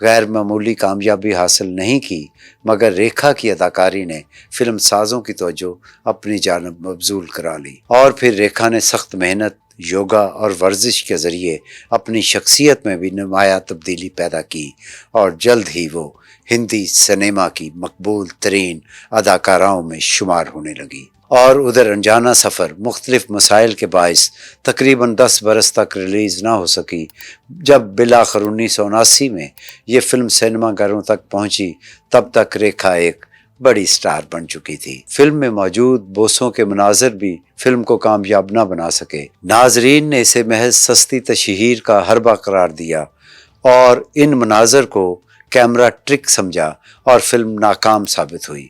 غیر معمولی کامیابی حاصل نہیں کی، مگر ریکھا کی اداکاری نے فلم سازوں کی توجہ اپنی جانب مبذول کرا لی، اور پھر ریکھا نے سخت محنت، یوگا اور ورزش کے ذریعے اپنی شخصیت میں بھی نمایاں تبدیلی پیدا کی، اور جلد ہی وہ ہندی سنیما کی مقبول ترین اداکاراؤں میں شمار ہونے لگی۔ اور ادھر انجانہ سفر مختلف مسائل کے باعث تقریباً 10 برس تک ریلیز نہ ہو سکی۔ جب بالآخر 1979 میں یہ فلم سینما گھروں تک پہنچی، تب تک ریکھا ایک بڑی سٹار بن چکی تھی۔ فلم میں موجود بوسوں کے مناظر بھی فلم کو کامیاب نہ بنا سکے۔ ناظرین نے اسے محض سستی تشہیر کا حربہ قرار دیا اور ان مناظر کو کیمرہ ٹرک سمجھا، اور فلم ناکام ثابت ہوئی۔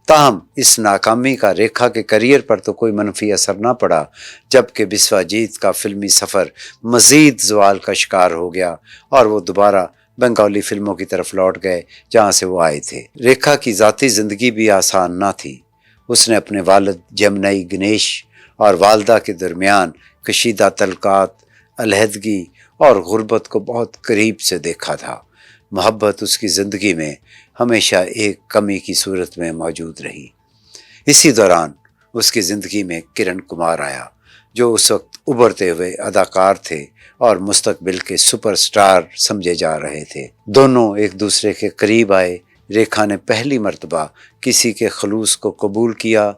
تاہم اس ناکامی کا ریکھا کے کیریئر پر تو کوئی منفی اثر نہ پڑا، جبکہ بسواجیت کا فلمی سفر مزید زوال کا شکار ہو گیا اور وہ دوبارہ بنگالی فلموں کی طرف لوٹ گئے جہاں سے وہ آئے تھے۔ ریکھا کی ذاتی زندگی بھی آسان نہ تھی۔ اس نے اپنے والد جمنئی گنیش اور والدہ کے درمیان کشیدہ تعلقات، علیحدگی اور غربت کو بہت قریب سے دیکھا تھا۔ محبت اس کی زندگی میں ہمیشہ ایک کمی کی صورت میں موجود رہی۔ اسی دوران اس کی زندگی میں کرن کمار آیا، جو اس وقت ابھرتے ہوئے اداکار تھے اور مستقبل کے سپر سٹار سمجھے جا رہے تھے۔ دونوں ایک دوسرے کے قریب آئے۔ ریکھا نے پہلی مرتبہ کسی کے خلوص کو قبول کیا۔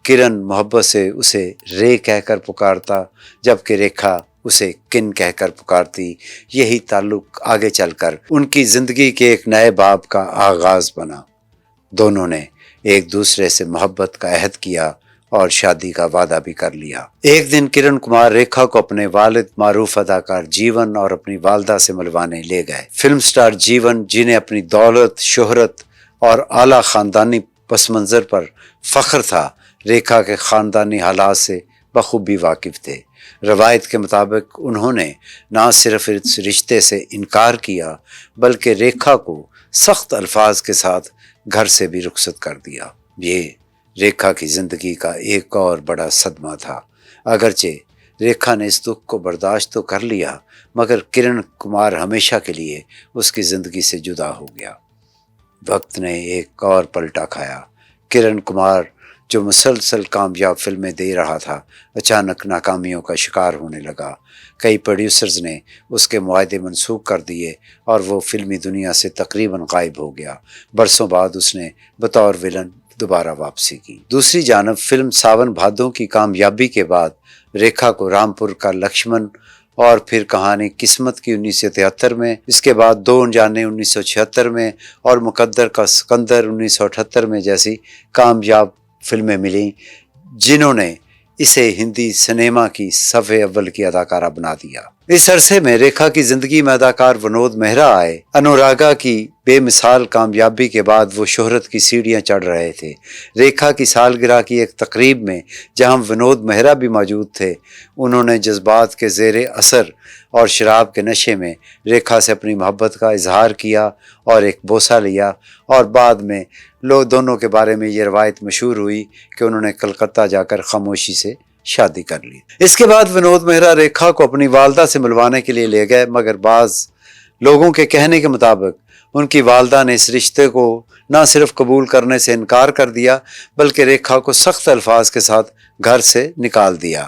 کرن محبت سے اسے رے کہہ کر پکارتا، جبکہ ریکھا اسے کن کہہ کر پکارتی۔ یہی تعلق آگے چل کر ان کی زندگی کے ایک نئے باب کا آغاز بنا۔ دونوں نے ایک دوسرے سے محبت کا عہد کیا اور شادی کا وعدہ بھی کر لیا۔ ایک دن کرن کمار ریکھا کو اپنے والد معروف اداکار جیون اور اپنی والدہ سے ملوانے لے گئے۔ فلم سٹار جیون، جنہیں اپنی دولت، شہرت اور اعلیٰ خاندانی پس منظر پر فخر تھا، ریکھا کے خاندانی حالات سے بخوبی واقف تھے۔ روایت کے مطابق انہوں نے نہ صرف اس رشتے سے انکار کیا، بلکہ ریکھا کو سخت الفاظ کے ساتھ گھر سے بھی رخصت کر دیا۔ یہ ریکھا کی زندگی کا ایک اور بڑا صدمہ تھا۔ اگرچہ ریکھا نے اس دکھ کو برداشت تو کر لیا، مگر کرن کمار ہمیشہ کے لیے اس کی زندگی سے جدا ہو گیا۔ وقت نے ایک اور پلٹا کھایا۔ کرن کمار، جو مسلسل کامیاب فلمیں دے رہا تھا، اچانک ناکامیوں کا شکار ہونے لگا۔ کئی پروڈیوسرز نے اس کے معاہدے منسوخ کر دیے اور وہ فلمی دنیا سے تقریباً غائب ہو گیا۔ برسوں بعد اس نے بطور ولن دوبارہ واپسی کی۔ دوسری جانب فلم ساون بھادوں کی کامیابی کے بعد ریکھا کو رامپور کا لکشمن، اور پھر کہانی قسمت کی 1973 میں، اس کے بعد دو انجانے 1976 میں، اور مقدر کا سکندر 1978 میں جیسی کامیاب فلمیں ملیں، جنہوں نے اسے ہندی سنیما کی صفحے اول کی اداکارہ بنا دیا۔ اس عرصے میں ریکھا کی زندگی میں اداکار ونود مہرا آئے۔ انوراگا کی بے مثال کامیابی کے بعد وہ شہرت کی سیڑھیاں چڑھ رہے تھے۔ ریکھا کی سالگرہ کی ایک تقریب میں جہاں ونود مہرا بھی موجود تھے، انہوں نے جذبات کے زیر اثر اور شراب کے نشے میں ریکھا سے اپنی محبت کا اظہار کیا اور ایک بوسہ لیا، اور بعد میں دونوں کے بارے میں یہ روایت مشہور ہوئی کہ انہوں نے کلکتہ جا کر خاموشی سے شادی کر لی۔ اس کے بعد ونود مہرا ریکھا کو اپنی والدہ سے ملوانے کے لیے لے گئے، مگر بعض لوگوں کے کہنے کے مطابق ان کی والدہ نے اس رشتے کو نہ صرف قبول کرنے سے انکار کر دیا، بلکہ ریکھا کو سخت الفاظ کے ساتھ گھر سے نکال دیا۔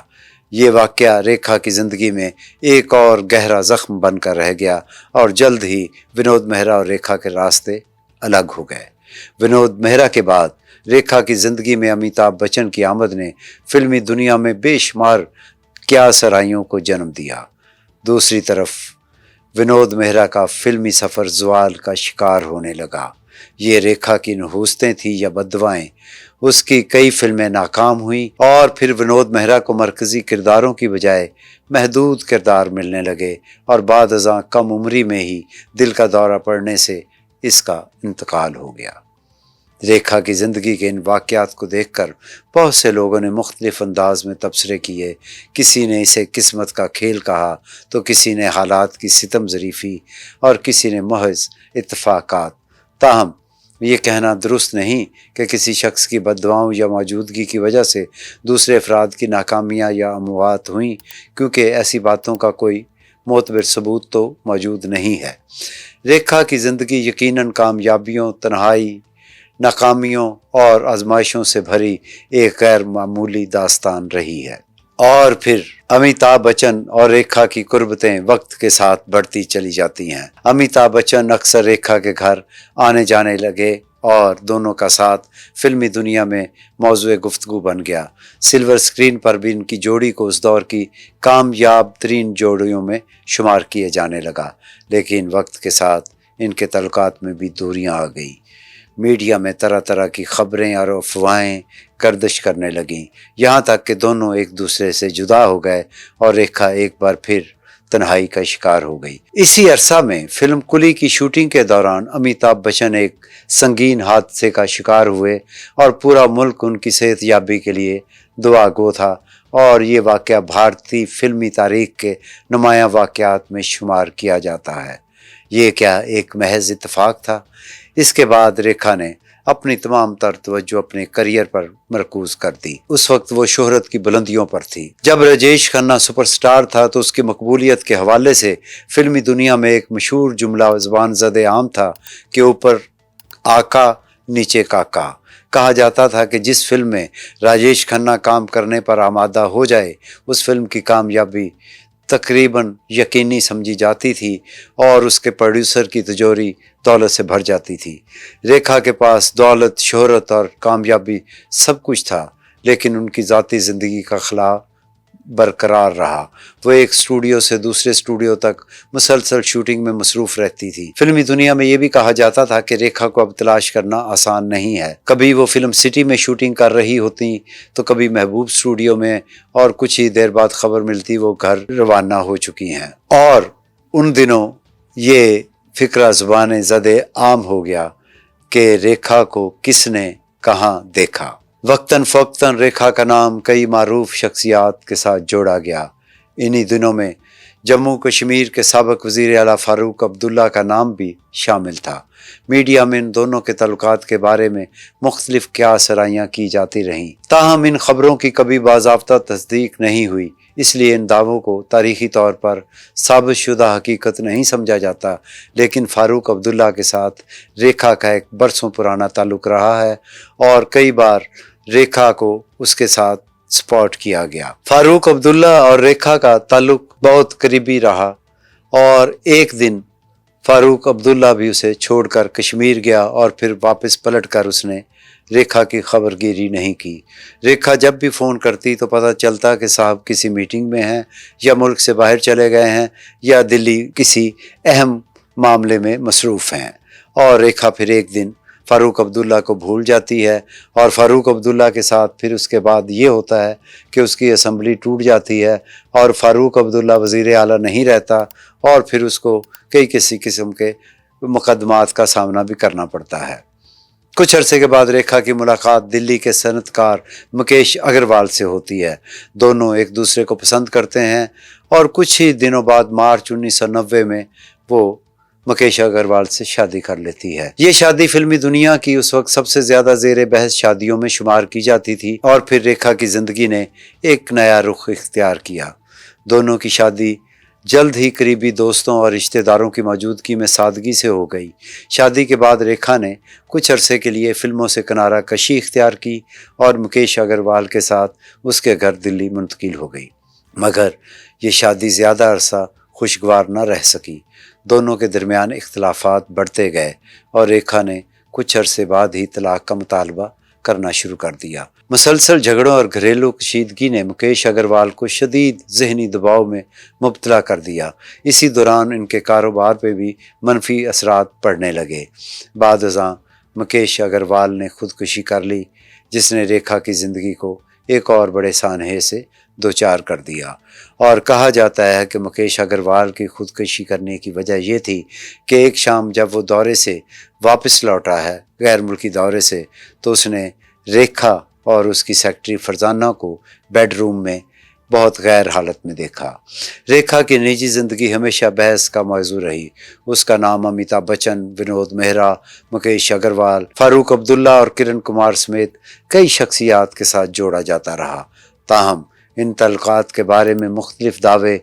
یہ واقعہ ریکھا کی زندگی میں ایک اور گہرا زخم بن کر رہ گیا، اور جلد ہی ونود مہرا اور ریکھا کے راستے الگ ہو گئے۔ ونود مہرا کے بعد ریکھا کی زندگی میں امیتابھ بچن کی آمد نے فلمی دنیا میں بے شمار کیا سرائیوں کو جنم دیا۔ دوسری طرف ونود مہرا کا فلمی سفر زوال کا شکار ہونے لگا۔ یہ ریکھا کی نحوستیں تھیں یا بددعائیں؟ اس کی کئی فلمیں ناکام ہوئیں، اور پھر ونود مہرا کو مرکزی کرداروں کی بجائے محدود کردار ملنے لگے، اور بعد ازاں کم عمری میں ہی دل کا دورہ پڑنے سے اس کا انتقال ہو گیا۔ ریکھا کی زندگی کے ان واقعات کو دیکھ کر بہت سے لوگوں نے مختلف انداز میں تبصرے کیے۔ کسی نے اسے قسمت کا کھیل کہا، تو کسی نے حالات کی ستم ظریفی، اور کسی نے محض اتفاقات۔ تاہم یہ کہنا درست نہیں کہ کسی شخص کی بددعاؤں یا موجودگی کی وجہ سے دوسرے افراد کی ناکامیاں یا اموات ہوئیں، کیونکہ ایسی باتوں کا کوئی معتبر ثبوت تو موجود نہیں ہے۔ ریکھا کی زندگی یقیناً کامیابیوں، تنہائی، ناکامیوں اور آزمائشوں سے بھری ایک غیر معمولی داستان رہی ہے۔ اور پھر امیتابھ بچن اور ریکھا کی قربتیں وقت کے ساتھ بڑھتی چلی جاتی ہیں۔ امیتابھ بچن اکثر ریکھا کے گھر آنے جانے لگے اور دونوں کا ساتھ فلمی دنیا میں موضوع گفتگو بن گیا۔ سلور سکرین پر بھی ان کی جوڑی کو اس دور کی کامیاب ترین جوڑیوں میں شمار کیے جانے لگا، لیکن وقت کے ساتھ ان کے تعلقات میں بھی دوریاں آ گئیں۔ میڈیا میں طرح طرح کی خبریں اور افواہیں گردش کرنے لگیں، یہاں تک کہ دونوں ایک دوسرے سے جدا ہو گئے اور ریکھا ایک بار پھر تنہائی کا شکار ہو گئی۔ اسی عرصہ میں فلم کلی کی شوٹنگ کے دوران امیتابھ بچن ایک سنگین حادثے کا شکار ہوئے اور پورا ملک ان کی صحت یابی کے لیے دعا گو تھا، اور یہ واقعہ بھارتی فلمی تاریخ کے نمایاں واقعات میں شمار کیا جاتا ہے۔ یہ کیا ایک محض اتفاق تھا؟ اس کے بعد ریکھا نے اپنی تمام تر توجہ اپنے کریئر پر مرکوز کر دی۔ اس وقت وہ شہرت کی بلندیوں پر تھی۔ جب راجیش کھنہ سپر سٹار تھا تو اس کی مقبولیت کے حوالے سے فلمی دنیا میں ایک مشہور جملہ زبان زد عام تھا کہ اوپر آقا نیچے کاکا۔ کہا جاتا تھا کہ جس فلم میں راجیش کھنہ کام کرنے پر آمادہ ہو جائے اس فلم کی کامیابی تقریباً یقینی سمجھی جاتی تھی اور اس کے پروڈیوسر کی تجوری دولت سے بھر جاتی تھی۔ ریکھا کے پاس دولت، شہرت اور کامیابی سب کچھ تھا، لیکن ان کی ذاتی زندگی کا خلا برقرار رہا۔ وہ ایک اسٹوڈیو سے دوسرے اسٹوڈیو تک مسلسل شوٹنگ میں مصروف رہتی تھی۔ فلمی دنیا میں یہ بھی کہا جاتا تھا کہ ریکھا کو اب تلاش کرنا آسان نہیں ہے۔ کبھی وہ فلم سٹی میں شوٹنگ کر رہی ہوتی تو کبھی محبوب اسٹوڈیو میں، اور کچھ ہی دیر بعد خبر ملتی وہ گھر روانہ ہو چکی ہیں۔ اور ان دنوں یہ فکرہ زبان زد عام ہو گیا کہ ریکھا کو کس نے کہاں دیکھا۔ وقتاً فوقتاً ریکھا کا نام کئی معروف شخصیات کے ساتھ جوڑا گیا۔ انہی دنوں میں جموں کشمیر کے سابق وزیر اعلیٰ فاروق عبداللہ کا نام بھی شامل تھا۔ میڈیا میں ان دونوں کے تعلقات کے بارے میں مختلف قیاس آرائیاں کی جاتی رہیں، تاہم ان خبروں کی کبھی باضابطہ تصدیق نہیں ہوئی، اس لیے ان دعووں کو تاریخی طور پر ثابت شدہ حقیقت نہیں سمجھا جاتا۔ لیکن فاروق عبداللہ کے ساتھ ریکھا کا ایک برسوں پرانا تعلق رہا ہے اور کئی بار ریکھا کو اس کے ساتھ سپورٹ کیا گیا۔ فاروق عبداللہ اور ریکھا کا تعلق بہت قریبی رہا اور ایک دن فاروق عبداللہ بھی اسے چھوڑ کر کشمیر گیا اور پھر واپس پلٹ کر اس نے ریکھا کی خبر گیری نہیں کی۔ ریکھا جب بھی فون کرتی تو پتہ چلتا کہ صاحب کسی میٹنگ میں ہیں، یا ملک سے باہر چلے گئے ہیں، یا دلی کسی اہم معاملے میں مصروف ہیں، اور ریکھا پھر ایک دن فاروق عبداللہ کو بھول جاتی ہے، اور فاروق عبداللہ کے ساتھ پھر اس کے بعد یہ ہوتا ہے کہ اس کی اسمبلی ٹوٹ جاتی ہے اور فاروق عبداللہ وزیر اعلیٰ نہیں رہتا، اور پھر اس کو کئی کسی قسم کے مقدمات کا سامنا بھی کرنا پڑتا ہے۔ کچھ عرصے کے بعد ریکھا کی ملاقات دلی کے صنعت کار مکیش اگروال سے ہوتی ہے۔ دونوں ایک دوسرے کو پسند کرتے ہیں اور کچھ ہی دنوں بعد مارچ 1990 میں وہ مکیش اگروال سے شادی کر لیتی ہے۔ یہ شادی فلمی دنیا کی اس وقت سب سے زیادہ زیر بحث شادیوں میں شمار کی جاتی تھی، اور پھر ریکھا کی زندگی نے ایک نیا رخ اختیار کیا۔ دونوں کی شادی جلد ہی قریبی دوستوں اور رشتہ داروں کی موجودگی میں سادگی سے ہو گئی۔ شادی کے بعد ریکھا نے کچھ عرصے کے لیے فلموں سے کنارہ کشی اختیار کی اور مکیش اگروال کے ساتھ اس کے گھر دلی منتقل ہو گئی، مگر یہ شادی زیادہ عرصہ خوشگوار نہ رہ سکی۔ دونوں کے درمیان اختلافات بڑھتے گئے اور ریکھا نے کچھ عرصے بعد ہی طلاق کا مطالبہ کرنا شروع کر دیا۔ مسلسل جھگڑوں اور گھریلو کشیدگی نے مکیش اگروال کو شدید ذہنی دباؤ میں مبتلا کر دیا۔ اسی دوران ان کے کاروبار پہ بھی منفی اثرات پڑنے لگے۔ بعد ازاں مکیش اگروال نے خودکشی کر لی، جس نے ریکھا کی زندگی کو ایک اور بڑے سانحے سے دوچار کر دیا، اور کہا جاتا ہے کہ مکیش اگروال کی خودکشی کرنے کی وجہ یہ تھی کہ ایک شام جب وہ دورے سے واپس لوٹا ہے، غیر ملکی دورے سے، تو اس نے ریکھا اور اس کی سیکرٹری فرزانہ کو بیڈ روم میں بہت غیر حالت میں دیکھا۔ ریکھا کی نجی زندگی ہمیشہ بحث کا موضوع رہی۔ اس کا نام امیتابھ بچن، ونود مہرا، مکیش اگروال، فاروق عبداللہ اور کرن کمار سمیت کئی شخصیات کے ساتھ جوڑا جاتا رہا، تاہم ان تعلقات کے بارے میں مختلف دعوے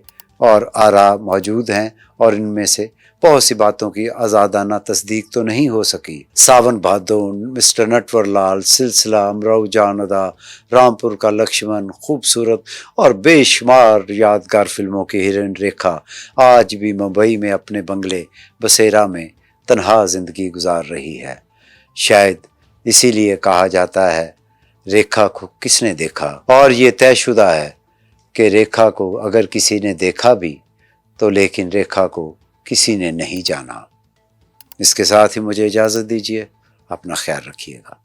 اور آراء موجود ہیں اور ان میں سے بہت سی باتوں کی آزادانہ تصدیق تو نہیں ہو سکی۔ ساون بھادو، مسٹر نٹور لال، سلسلہ، امراؤ جان ادا، رامپور کا لکشمن، خوبصورت اور بے شمار یادگار فلموں کی ہیروئن ریکھا آج بھی ممبئی میں اپنے بنگلے بسیرا میں تنہا زندگی گزار رہی ہے۔ شاید اسی لیے کہا جاتا ہے ریکھا کو کس نے دیکھا، اور یہ طے شدہ ہے کہ ریکھا کو اگر کسی نے دیکھا بھی تو لیکن ریکھا کو کسی نے نہیں جانا۔ اس کے ساتھ ہی مجھے اجازت دیجیے، اپنا خیال رکھیے گا۔